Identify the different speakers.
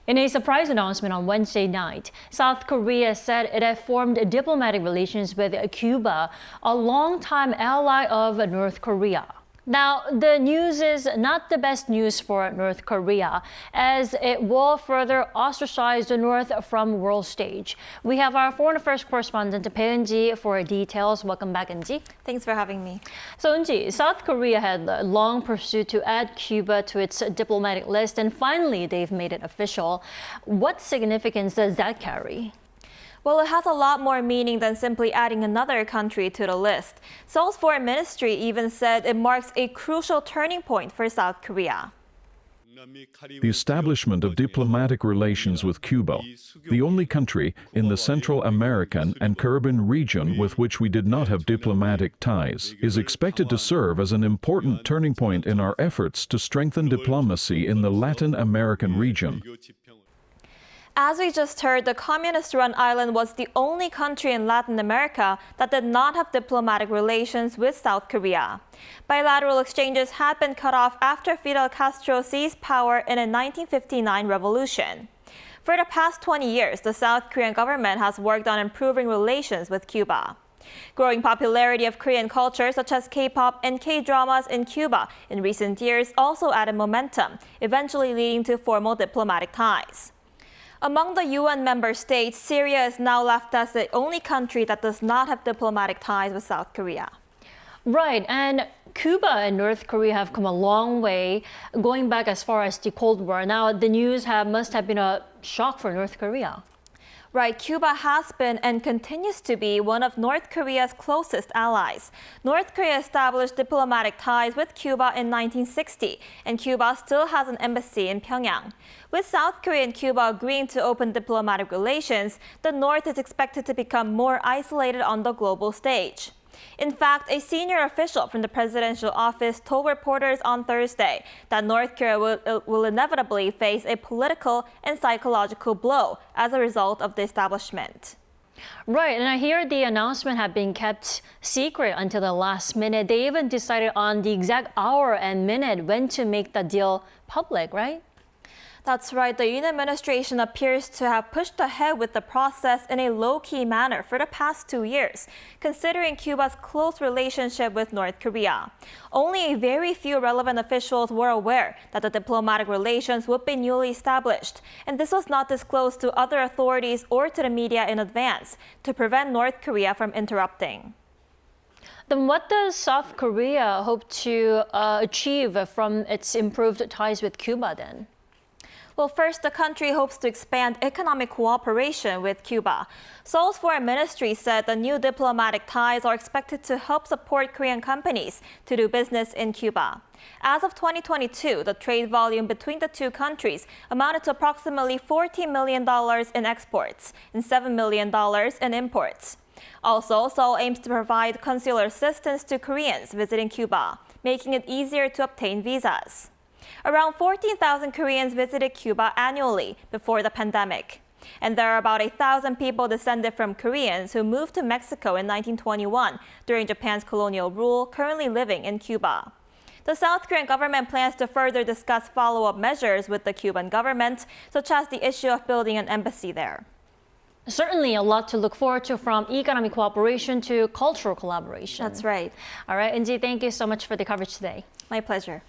Speaker 1: In a surprise announcement on Wednesday night, South Korea said it had formed diplomatic relations with Cuba, a longtime ally of North Korea. Now, the news is not the best news for North Korea, as it will further ostracize the North from world stage. We have our foreign affairs correspondent, Bae Eun-ji, for details. Welcome back, Eun-ji.
Speaker 2: Thanks for having me.
Speaker 1: So, Eun-ji, South Korea had long pursued to add Cuba to its diplomatic list, and finally they've made it official. What significance does that carry?
Speaker 2: Well, it has a lot more meaning than simply adding another country to the list. Seoul's foreign ministry even said it marks a crucial turning point for South Korea.
Speaker 3: The establishment of diplomatic relations with Cuba, the only country in the Central American and Caribbean region with which we did not have diplomatic ties, is expected to serve as an important turning point in our efforts to strengthen diplomacy in the Latin American region.
Speaker 2: As we just heard, the communist-run island was the only country in Latin America that did not have diplomatic relations with South Korea. Bilateral exchanges had been cut off after Fidel Castro seized power in a 1959 revolution. For the past 20 years, the South Korean government has worked on improving relations with Cuba. Growing popularity of Korean culture such as K-pop and K-dramas in Cuba in recent years also added momentum, eventually leading to formal diplomatic ties. Among the UN member states, Syria is now left as the only country that does not have diplomatic ties with South Korea.
Speaker 1: Right, and Cuba and North Korea have come a long way, going back as far as the Cold War. Now, the news must have been a shock for North Korea.
Speaker 2: Right, Cuba has been and continues to be one of North Korea's closest allies. North Korea established diplomatic ties with Cuba in 1960, and Cuba still has an embassy in Pyongyang. With South Korea and Cuba agreeing to open diplomatic relations, the North is expected to become more isolated on the global stage. In fact, a senior official from the presidential office told reporters on Thursday that North Korea will inevitably face a political and psychological blow as a result of the establishment.
Speaker 1: Right, and I hear the announcement had been kept secret until the last minute. They even decided on the exact hour and minute when to make the deal public, right?
Speaker 2: That's right. The Yoon administration appears to have pushed ahead with the process in a low-key manner for the past 2 years, considering Cuba's close relationship with North Korea. Only a very few relevant officials were aware that the diplomatic relations would be newly established, and this was not disclosed to other authorities or to the media in advance to prevent North Korea from interrupting.
Speaker 1: Then what does South Korea hope to achieve from its improved ties with Cuba then?
Speaker 2: Well, first, the country hopes to expand economic cooperation with Cuba. Seoul's foreign ministry said the new diplomatic ties are expected to help support Korean companies to do business in Cuba. As of 2022, the trade volume between the two countries amounted to approximately $14 million in exports and $7 million in imports. Also, Seoul aims to provide consular assistance to Koreans visiting Cuba, making it easier to obtain visas. Around 14,000 Koreans visited Cuba annually before the pandemic. And there are about 1,000 people descended from Koreans who moved to Mexico in 1921 during Japan's colonial rule, currently living in Cuba. The South Korean government plans to further discuss follow-up measures with the Cuban government, such as the issue of building an embassy there.
Speaker 1: Certainly a lot to look forward to, from economic cooperation to cultural collaboration.
Speaker 2: That's right.
Speaker 1: All right, Eun-ji, thank you so much for the coverage today.
Speaker 2: My pleasure.